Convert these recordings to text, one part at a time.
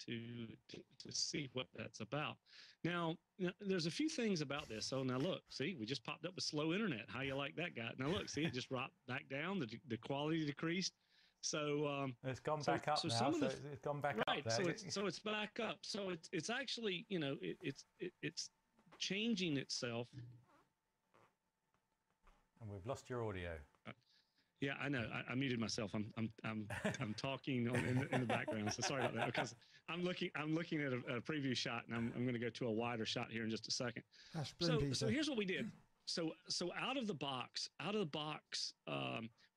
to see what that's about. Now, there's a few things about this. So now look, see, we just popped up with slow internet. How you like that, guy? Now look, see, it just dropped back down. The quality decreased. So it's gone back up now. So it's gone back up there. So it's back up. So it's actually, you know, it's changing itself. And we've lost your audio. Yeah, I know. I muted myself. I'm talking in the background. So sorry about that, because I'm looking at a preview shot, and I'm going to go to a wider shot here in just a second. So here's what we did. So out of the box,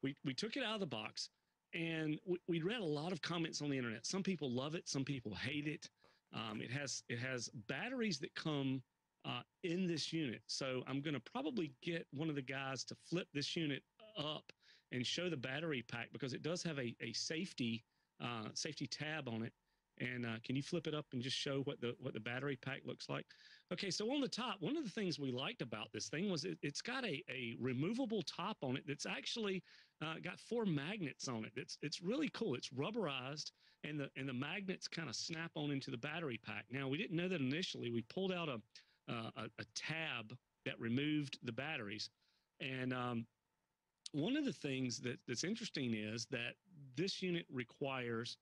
we took it out of the box, and we read a lot of comments on the internet. Some people love it, some people hate it. It has batteries that come in this unit. So I'm going to probably get one of the guys to flip this unit up and show the battery pack, because it does have a safety tab on it. And can you flip it up and just show what the battery pack looks like? Okay, so on the top, one of the things we liked about this thing was it's got a removable top on it that's actually got 4 magnets on it. It's really cool. It's rubberized, and the magnets kind of snap on into the battery pack. Now, we didn't know that initially. We pulled out a tab that removed the batteries, and one of the things that's interesting is that this unit requires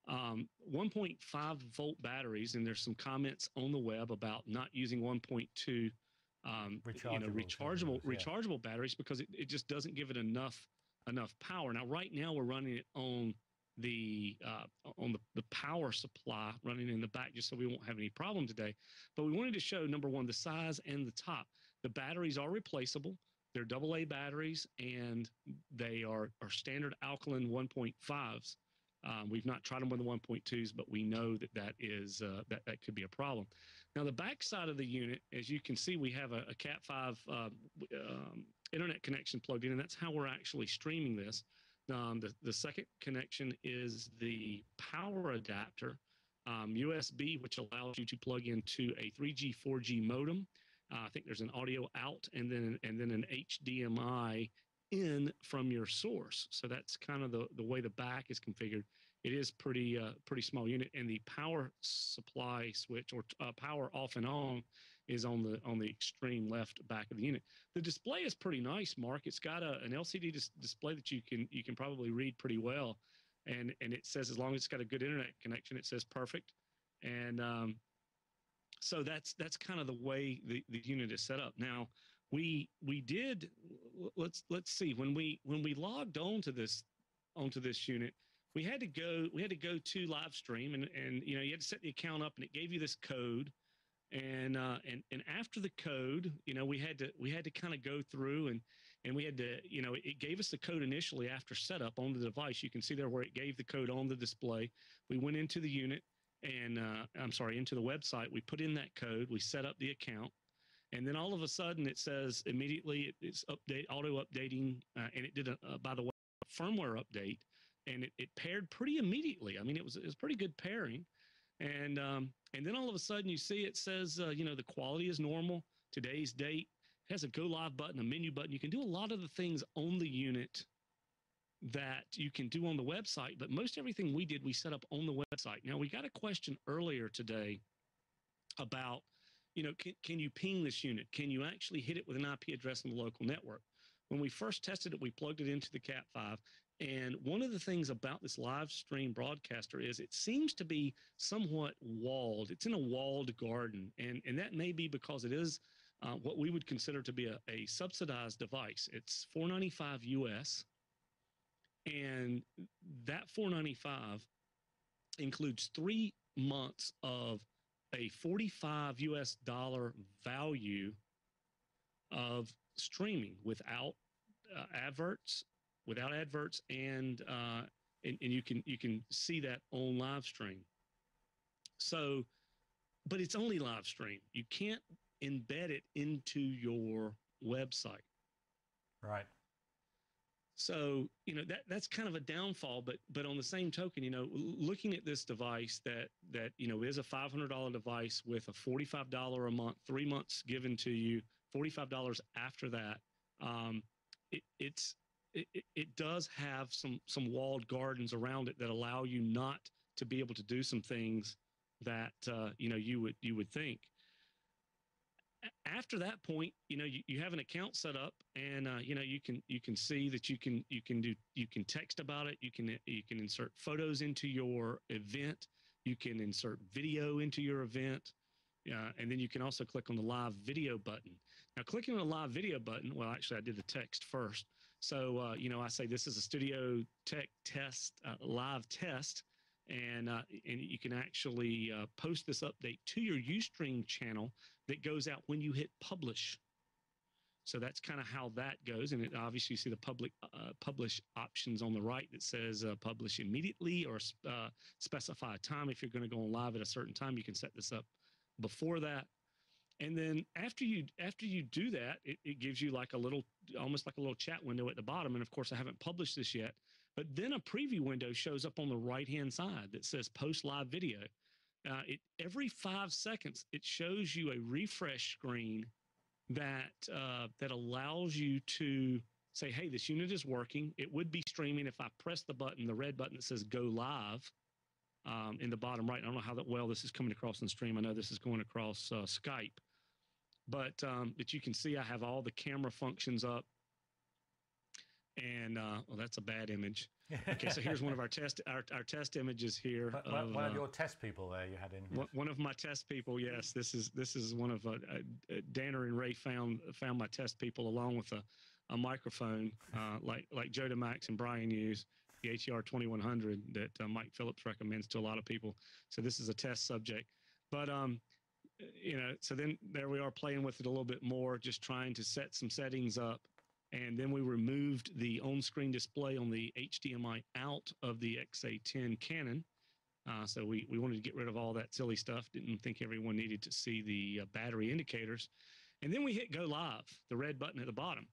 1.5 volt batteries, and there's some comments on the web about not using 1.2 rechargeable batteries, because it just doesn't give it enough power. Now, right now we're running it on the power supply running in the back, just so we won't have any problem today. But we wanted to show, number one, the size and the top. The batteries are replaceable. They're AA batteries, and they are standard alkaline 1.5s. We've not tried them with the 1.2s, but we know that is that could be a problem. Now, the back side of the unit, as you can see, we have a Cat5 internet connection plugged in, and that's how we're actually streaming this. The second connection is the power adapter, USB, which allows you to plug into a 3G, 4G modem. I think there's an audio out, and then an HDMI in from your source. So that's kind of the way the back is configured. It is pretty small unit, and the power supply switch, or power off and on, is on the extreme left back of the unit. The display is pretty nice, Mark. It's got an LCD display that you can probably read pretty well, and it says, as long as it's got a good internet connection, it says perfect. And so that's kind of the way the unit is set up. Now, we did, let's see, when we logged onto this unit, we had to go to live stream, and you know, you had to set the account up, and it gave you this code, and after the code, you know, we had to kind of go through, and we had to, you know, it gave us the code initially after setup on the device. You can see there where it gave the code on the display. We went into the unit, and into the website. We put in that code, we set up the account, and then all of a sudden it says immediately it's auto updating, and it did by the way, a firmware update, and it paired pretty immediately. I mean, it was pretty good pairing, and then all of a sudden you see it says you know, the quality is normal, today's date. It has a go live button, a menu button. You can do a lot of the things on the unit that you can do on the website, but most everything we did, we set up on the website. Now, we got a question earlier today about, you know, can you ping this unit? Can you actually hit it with an IP address in the local network? When we first tested it, we plugged it into the Cat5, and one of the things about this live stream broadcaster is it seems to be somewhat walled. It's in a walled garden, and that may be because it is what we would consider to be a subsidized device. It's $495 US. And that $495 includes 3 months of a $45 US value of streaming without adverts, and you can see that on live stream. So, but it's only live stream. You can't embed it into your website. Right. So, you know, that's kind of a downfall, but on the same token, you know, looking at this device that you know, is a $500 device with a $45 a month, 3 months given to you, $45 after that, it does have some walled gardens around it that allow you not to be able to do some things that you would think. After that point, you have an account set up, and you can see that you can text about it. You can insert photos into your event. You can insert video into your event. And then you can also click on the live video button. Now, clicking on the live video button, well, actually, I did the text first. So, I say this is a Studio Tech test, live test, and you can actually post this update to your Ustream channel that goes out when you hit publish. So that's kind of how that goes. And obviously, you see the publish options on the right that says publish immediately, or specify a time. If you're going to go on live at a certain time, you can set this up before that. And then after you do that, it gives you like almost like a little chat window at the bottom. And of course, I haven't published this yet, but then a preview window shows up on the right-hand side that says post live video. Every 5 seconds, it shows you a refresh screen that allows you to say, hey, this unit is working. It would be streaming if I press the button, the red button that says go live. In the bottom right. I don't know how well this is coming across on stream. I know this is going across Skype, but you can see I have all the camera functions up. And well, that's a bad image. Okay, so here's one of our test images here. One of your test people there you had in. One of my test people, yes. This is one of Danner and Ray found my test people, along with a microphone like Joe DeMax and Brian use. The ATR 2100 that Mike Phillips recommends to a lot of people. So this is a test subject, but so then there we are playing with it a little bit more, just trying to set some settings up, and then we removed the on-screen display on the HDMI out of the XA10 Canon. So we wanted to get rid of all that silly stuff. Didn't think everyone needed to see the battery indicators, and then we hit go live, the red button at the bottom.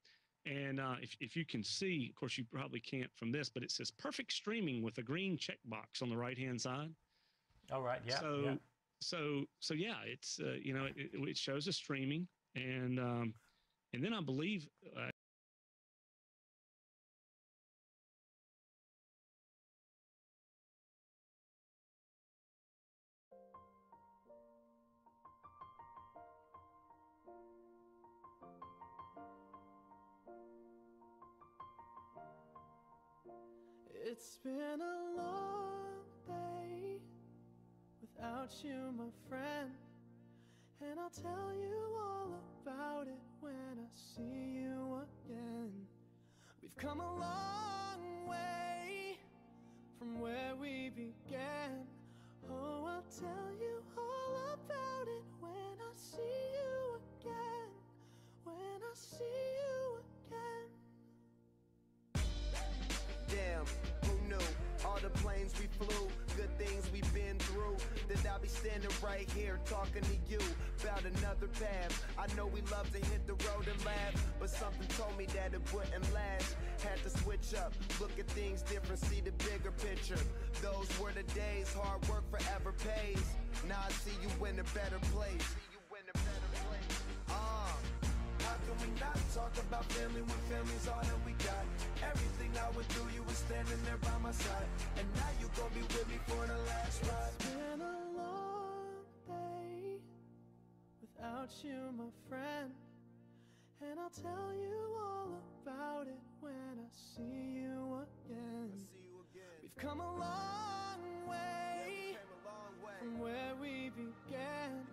And if you can see, of course, you probably can't from this, but it says perfect streaming with a green checkbox on the right-hand side. All right. Yeah. So yeah, it's it shows a streaming, and then I believe. It's been a long day without you, my friend, and I'll tell you all about it when I see you again. We've come a long way from where we began. Oh, I'll tell you all about it when I see you again. When I see you again. Damn, who knew? All the planes we flew, good things we've been through. That I'll be standing right here talking to you about another path. I know we love to hit the road and laugh, but something told me that it wouldn't last. Had to switch up, look at things different, see the bigger picture. Those were the days, hard work forever pays. Now I see you in a better place. How can we not talk about family when family's all that we got? Everything I went through, you were standing there by my side, and now you gon' be with me for the last ride. It's been a long day without you, my friend, and I'll tell you all about it when I see you again. We've come a long way from where we began.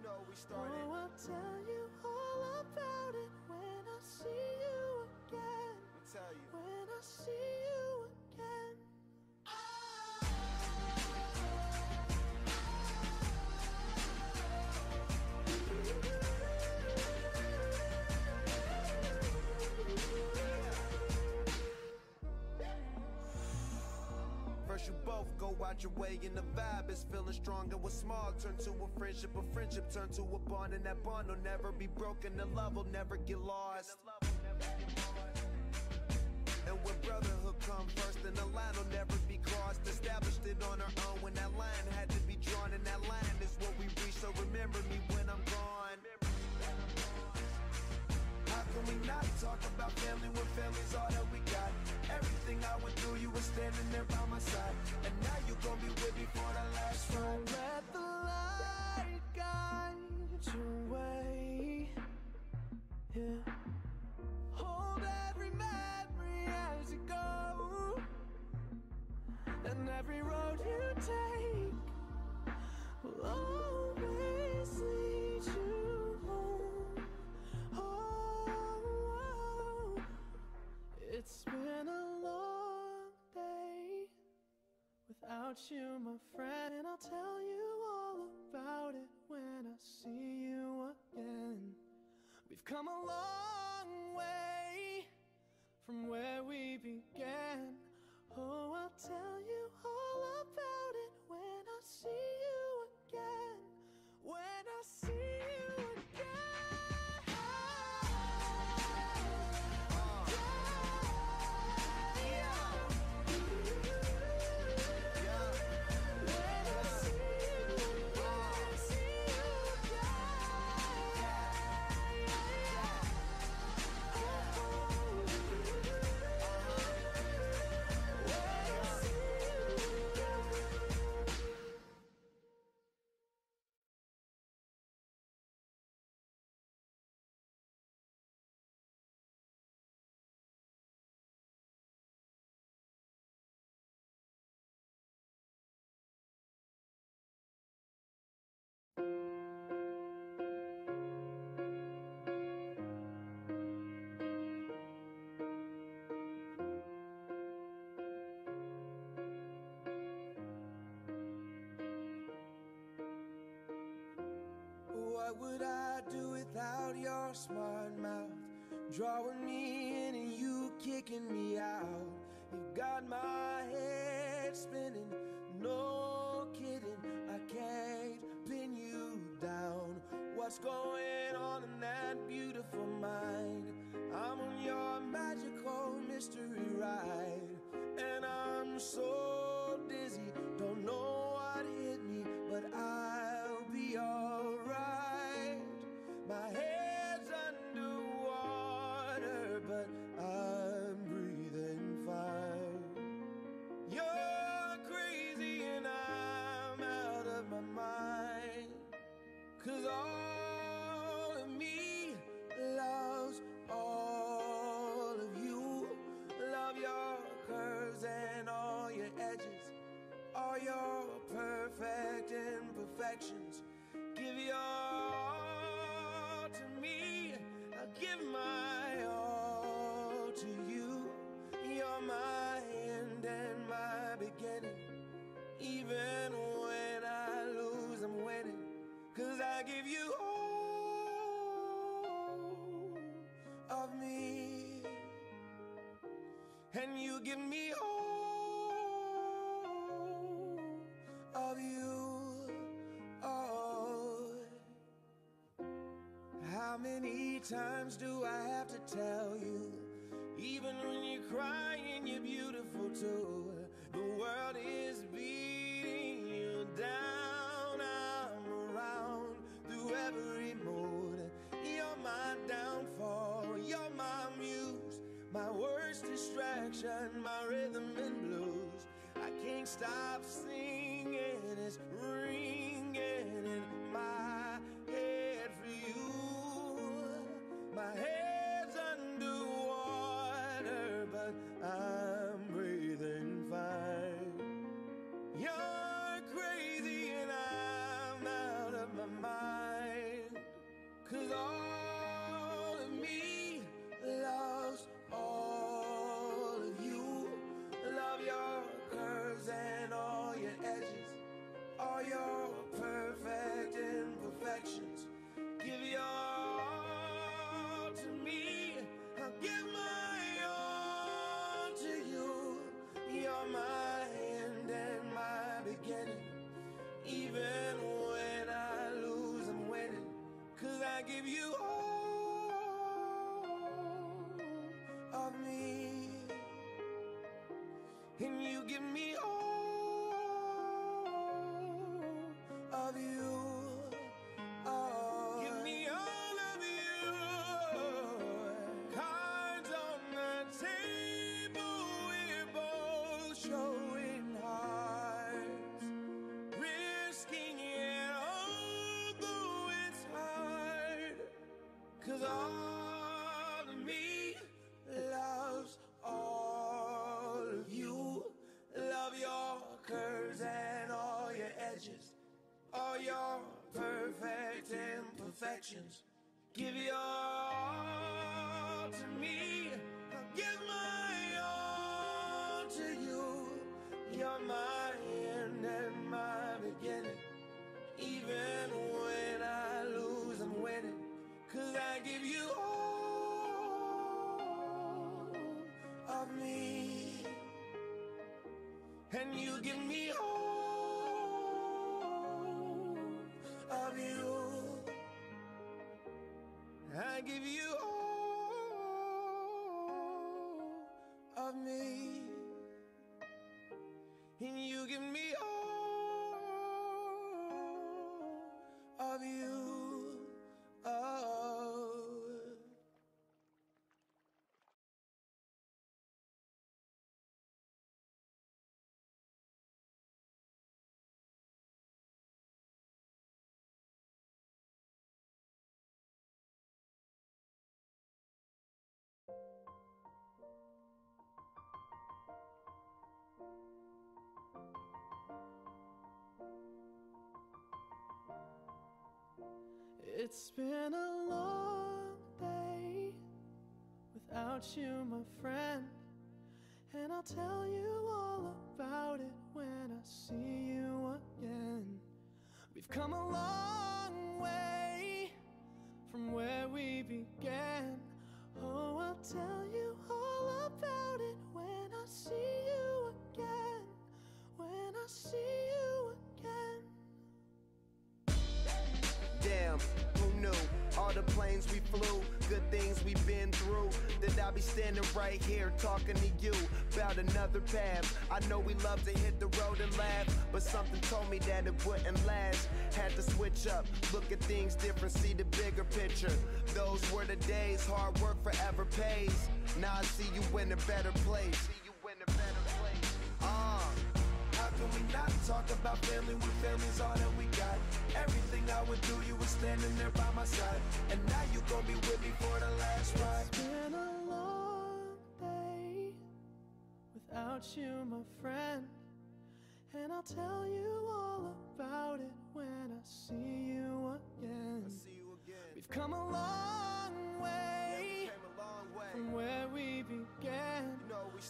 Oh, I'll tell you all about it when I see you again. When I see you again. First you both go out your way and the vibe is feeling strong, and what's small turn to a friendship turn to a bond, and that bond will never be broken, the love will never get lost. And when brotherhood come first, then the line will never be crossed. Established it on our own when that line had to be drawn, and that line is what we reach, so remember me when I'm gone. How can we not talk about family when family's all that we got? Everything I went through, you were standing there by my side, and now you gon' be with me for the last ride. Let the light without you, my friend. And I'll tell you all about it when I see you again. We've come a long way from where we began. Oh, I'll tell you all about it when I see you again. When I see you again. What would I do without your smart mouth? Drawing me in and you kicking me out. You've got my head spinning, no kidding. I can't pin you down. What's going on in that beautiful mind? I'm on your magical mystery ride, and I'm so dizzy, don't know what hit me, but I'll be alright. My head's underwater, but I'm breathing fine. You're crazy and I'm out of my mind, 'cause all of me loves all of you. Love your curves and all your edges, all your perfect imperfections. Give your all to me, I'll give my all to you. You're my end and my beginning. Even when I lose, I'm winning, 'cause I give you all of me, and you give me all of you. Oh, how many times do I have to tell you? Even when you're crying, you're beautiful too. The world is beating you down. I'm around through every mood. You're my downfall, you're my muse, my worst distraction, my rhythm and blues. I can't stop singing, it's ringing in my head for you. My head's underwater, but I'm breathing fine. You're crazy and I'm out of my mind, 'cause all of me loves all of you. Love your curves and all your edges, all your perfect imperfections. Give your all to me, I'll give my all to you. You're my end and my beginning. Even when I lose, I'm winning, 'cause I give you all of me, and you give me all of you. Oh, give me all of you. Cards on the table, we're both showing hearts, risking it, although it's hard, 'cause all of me loves all of you. Love your curves and all your edges, all your perfect imperfections. Give your all to me, I'll give my all to you. You're my end and you give me all of you. I give you all of me, and you give me all of you. Oh. It's been a long day without you, my friend, and I'll tell you all about it when I see you again. We've come a long way from where we began. Oh, I'll tell you all about it when I see you again, when I see you again. Damn, who knew? All the planes we flew, good things we've been through, that I'll be standing right here talking to you about another path. I know we love to hit the road and laugh, but something told me that it wouldn't last. Had to switch up, look at things different, see the bigger picture. Those were the days, hard work forever pays. Now I see you in a better place. How can we not talk about family when family's all that we got? Everything I would do, you were standing there by my side, and now you gon' be with me for the last ride. It's been a long day without you, my friend, and I'll tell you all about it when I see you again. We've come a long way from where we began.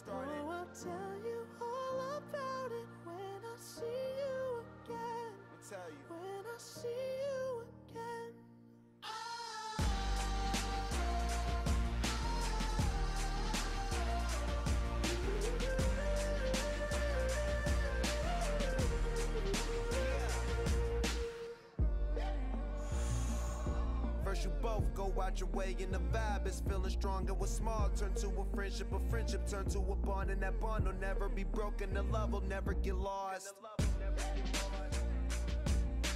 Oh, I'll tell you all about it when I see you again. When I see you again. First you both go out your way and the vibe is feeling strong, and what's small turn to a friendship turn to a bond, and that bond will never be broken, the love will never get lost.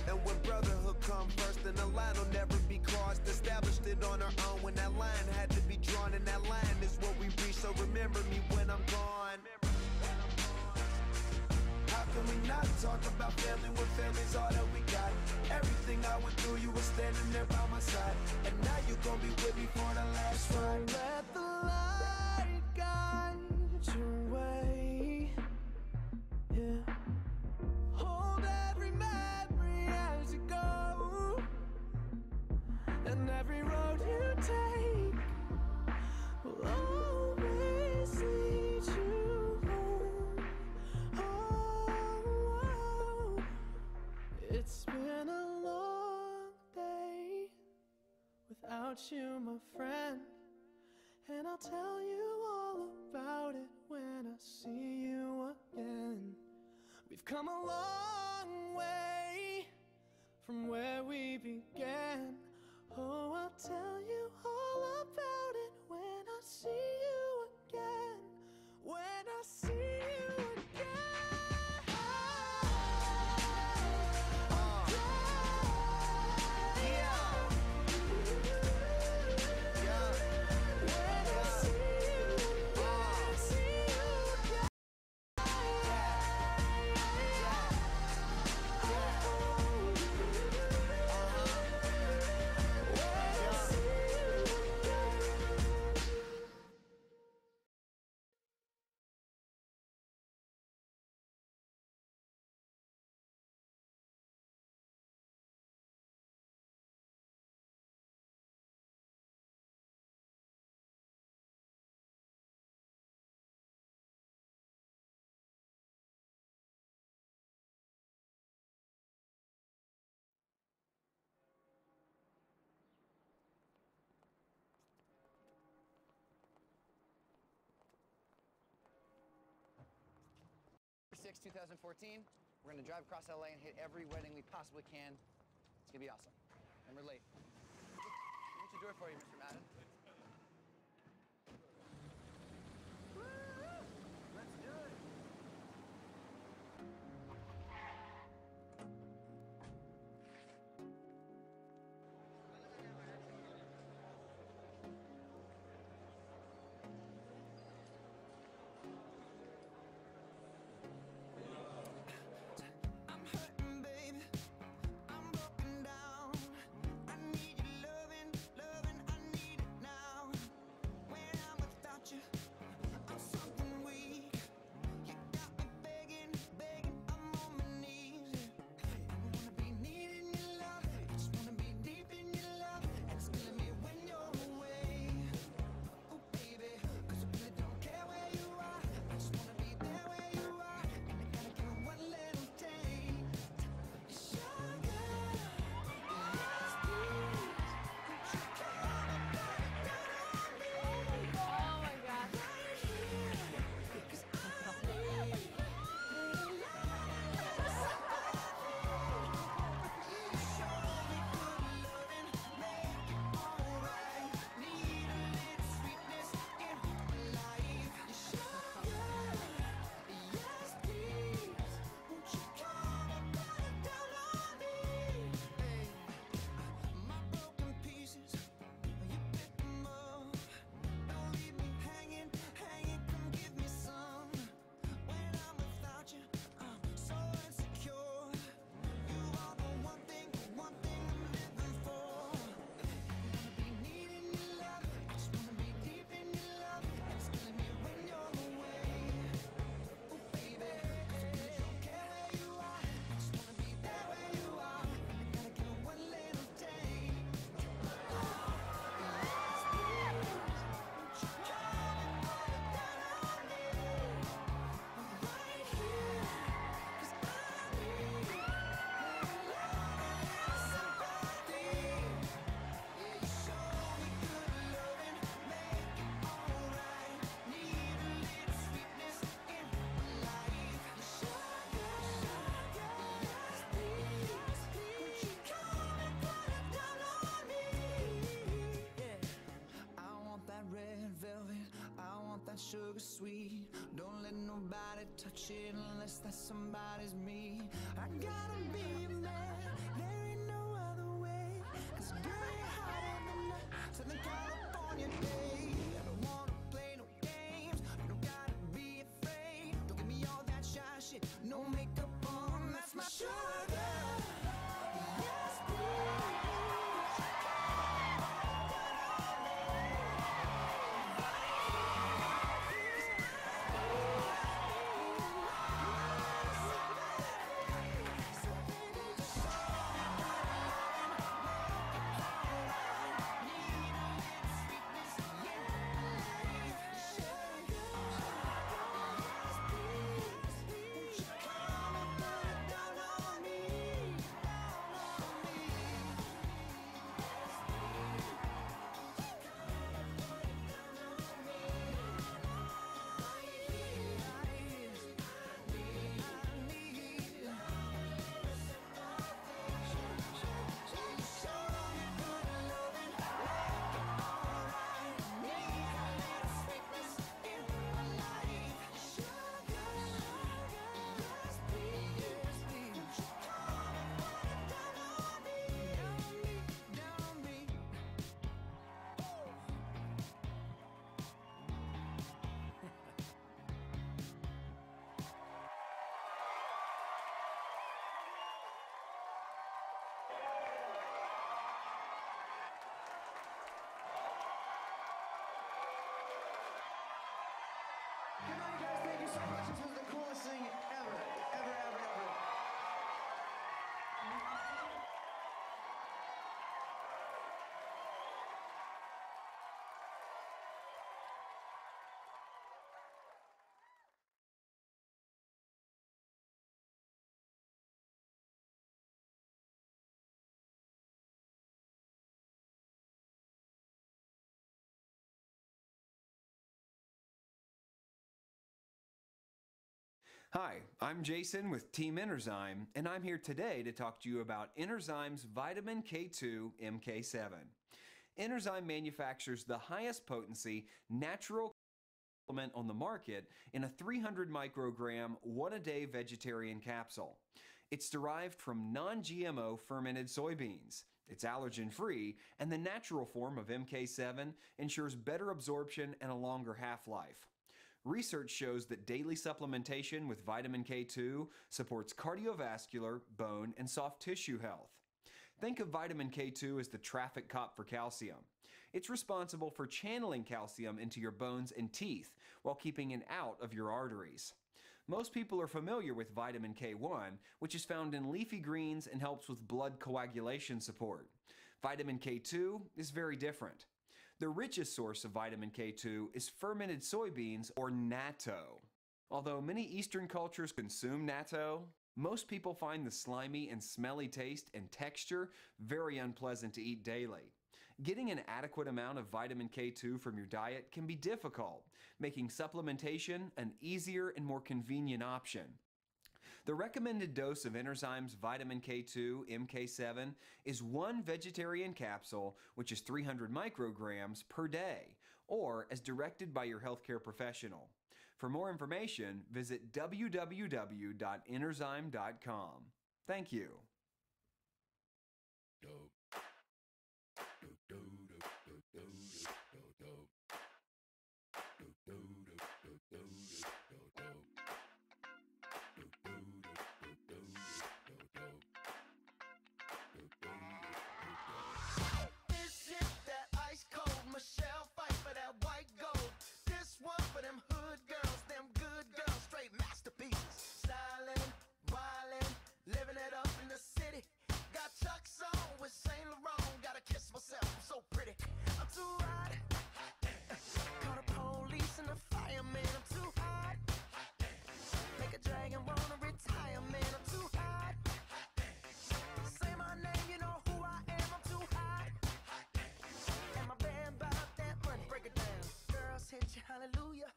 And when brotherhood come first, then the line will never be crossed. Established it on our own when that line had to be drawn, and that line is what we reach, so remember me when I'm gone. How can we not talk about family when family's all that we got? Everything I went through, you were standing there by my side, and now you gon' be with me for the last ride. Let the light guide your way, yeah. Hold every memory as you go, and every road you take will always lead you home. Oh, it's been a long day without you, my friend, and I'll tell you all about it when I see you again. We've come a long way from where we began. Oh, I'll tell you all about it when I see you again. When I see you again. next 2014, we're gonna drive across LA and hit every wedding we possibly can. It's gonna be awesome. And we're late. Let me do it for you, Mr. Madden. Let's do it. I'm hurting, baby. I'm broken down. I need your loving, loving. I need it now. When I'm without you, I'm something weak. You got me begging, begging. I'm on my knees. I wanna be needing your love. I just wanna be deep in your love. And it's killing me when you're away. Oh, baby, 'cause I really don't care where you are. I just wanna be there where you are. And I gotta give one little taste. Sugar, yes, please. Won't you come and put it down on me? Oh my god. Right here, 'cause I need a little love, sympathy. You show me good loving, make it alright. Need a little sweetness in my life. You sugar, yes, please. Won't you come and put it down on me? Hey, my broken pieces, you pick them up. Don't leave me hanging, hanging. Come give me some. When I'm without you, I'm so insecure. You are the one thing I'm living for. Wanna be needing your love. I just wanna be deep in your love. And it's killing me when you're away. Oh, baby, 'cause I really don't care where you are. I just wanna be there where you are. And I gotta give it one little taste. Yes, please. Won't you come and put it down on me? Right here, 'cause I need a little love and sympathy. Yeah, you show me good loving, make it alright. Need a little sweetness in my life. You sugar, yes, please. Won't you come and put it down on me? Yeah. I want that red velvet, I want that sugar sweet. Don't let nobody touch it unless that somebody's me. I gotta be a man, there ain't no other way. 'Cause girl, you're hotter than the Southern California day. I don't wanna play no games, you don't gotta be afraid. Don't give me all that shy shit, no makeup on, that's my sugar. Yes, please. Yeah. Hi, I'm Jason with Team Enerzyme, and I'm here today to talk to you about Enerzyme's Vitamin K2 MK7. Enerzyme manufactures the highest potency natural supplement on the market in a 300 microgram, one-a-day vegetarian capsule. It's derived from non-GMO fermented soybeans. It's allergen-free, and the natural form of MK7 ensures better absorption and a longer half-life. Research shows that daily supplementation with vitamin K2 supports cardiovascular, bone, and soft tissue health. Think of vitamin K2 as the traffic cop for calcium. It's responsible for channeling calcium into your bones and teeth while keeping it out of your arteries. Most people are familiar with vitamin K1, which is found in leafy greens and helps with blood coagulation support. Vitamin K2 is very different. The richest source of vitamin K2 is fermented soybeans, or natto. Although many Eastern cultures consume natto, most people find the slimy and smelly taste and texture very unpleasant to eat daily. Getting an adequate amount of vitamin K2 from your diet can be difficult, making supplementation an easier and more convenient option. The recommended dose of Enerzyme's vitamin K2 MK7 is one vegetarian capsule, which is 300 micrograms per day, or as directed by your healthcare professional. For more information, visit www.enerzyme.com. Thank you. This is that ice cold Michelle fight for that white gold. This one for them hood girls, them good girls, straight masterpieces. Stylin', wildin', living it up in the city. Got Chuck's on with Saint Laurent. Gotta kiss myself, I'm so pretty. I'm too hot. Call the police and the fireman. I'm too hot. Make a dragon wanna retire, man. I'm too hot. Say my name, you know who I am. I'm too hot. And my band bought that money. Break it down. Girls hit you, hallelujah.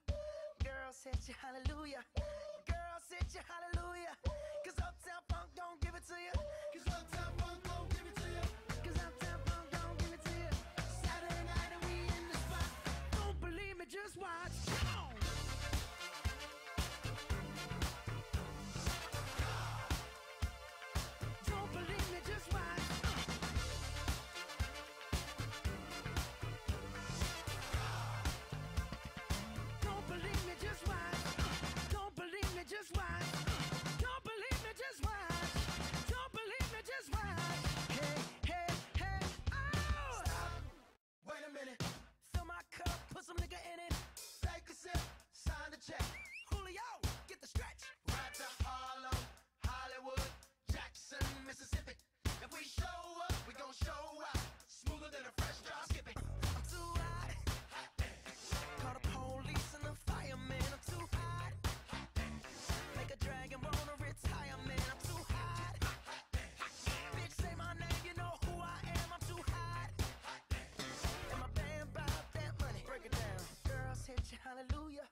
Girls hit you, hallelujah. Girls hit you, hallelujah. Cause Uptown Funk don't give it to you. Cause Uptown Funk don't give it to you. Cause Uptown Funk don't give it to you. Saturday night and we in the spot. Don't believe me, just watch. Come on. Don't believe me, just watch. Don't believe me, just watch. Don't believe me, just watch. Don't believe me, just watch. Don't believe me, just watch. Hey, hey, hey, oh! Stop. Wait a minute. Fill my cup, put some nigga in it. Take a sip, sign the check. Julio, get the stretch. Right to Harlem, Hollywood, Jackson, Mississippi. If we show up, we gon' show out. Smoother than a fresh drop skipping. I'm too hot. Call the police and the fireman. I'm too hot. Make a dragon wanna retire, man. I'm too hot. Bitch, say my name, you know who I am. I'm too hot. And my band bought that money. Break it down. Girls hit you, hallelujah.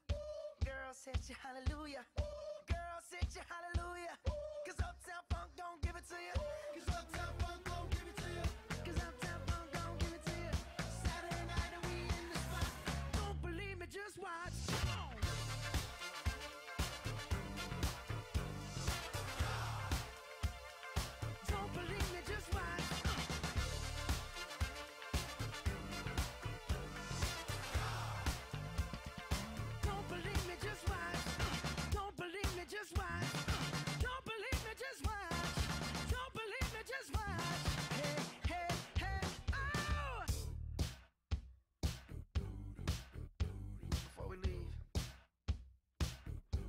Girls hit you, hallelujah. Girls hit you, hallelujah. Cause Uptown Funk don't give it to you. Cause Uptown Funk don't give it to you. Cause Uptown Funk don't give it to you. Saturday night and we in the spot. Don't believe me, just watch. Come on. Don't believe me, just watch. Don't believe me, just watch. Don't believe me, just watch. Don't believe me, just watch. Don't believe me, just watch. Hey, hey, hey, oh! Before we leave,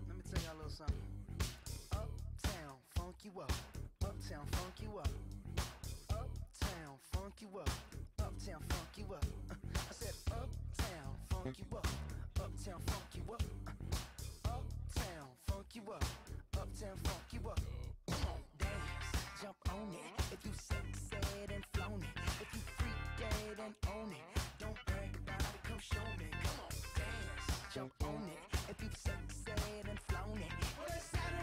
let me tell y'all a little something. Uptown, funk you up. Uptown, funk you up. Uptown, funk you up. Uptown, funk you up. I said uptown, funk you up. Uptown, funk you up. Uptown, funk you up. Uptown, funk you up. Come on, dance, jump on it. If you sexed and flown it. If you freaked dead and own it. Don't brag about it, come show me. Come on, dance, jump on it. If you sexed and flown it. Well, it's Saturday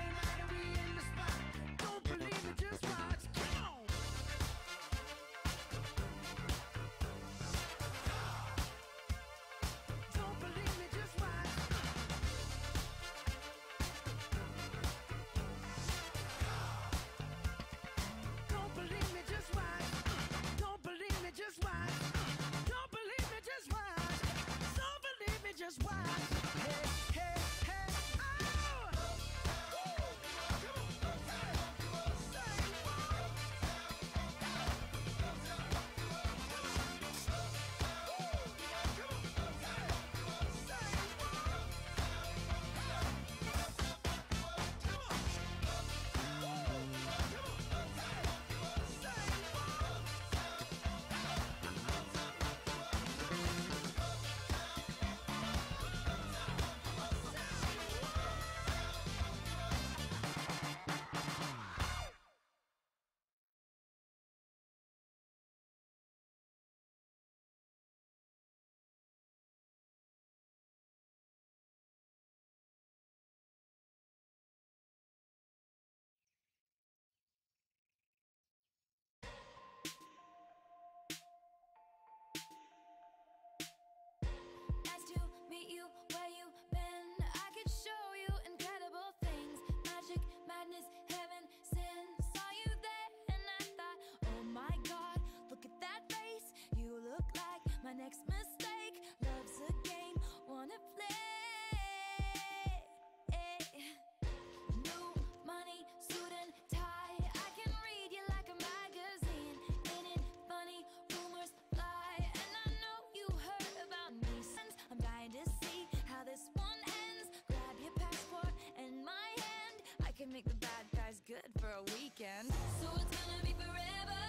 for a weekend. So it's gonna be forever,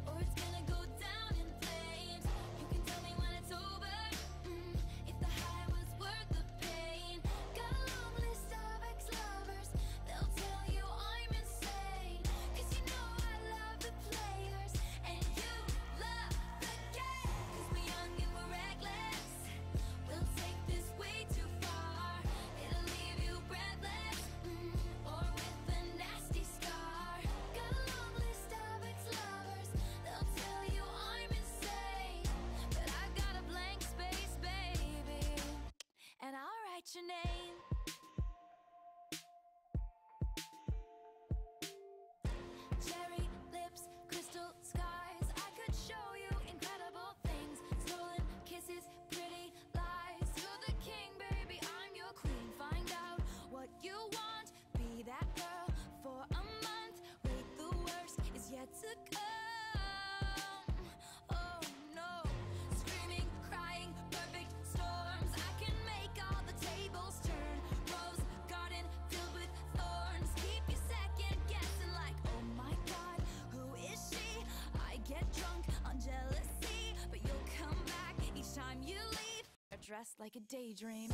or it's gonna go down in flames. You can tell me when it's over, if the high was worth the pain. Got a long list of ex-lovers, they'll tell you I'm insane. 'Cause you know I love the players, and you love the game. 'Cause we're young and we're reckless, we'll take this way too far. It'll leave you breathless, or with a nasty scar. Got a long list of ex-lovers, they'll tell you I'm insane. But I've got a blank space, baby, and I'll write your name. Cherry lips, crystal skies, I could show you incredible things. Stolen kisses, pretty lies. You're the king, baby, I'm your queen. Find out what you want, be that girl for a month. Wait, the worst is yet to come. Oh no, screaming, crying, perfect storms. I can make all the tables turn. Rose garden filled with thorns. Keep you second guessing like, oh my god, who is she? I get drunk on jealousy, but you'll come back each time you leave. Dressed like a daydream.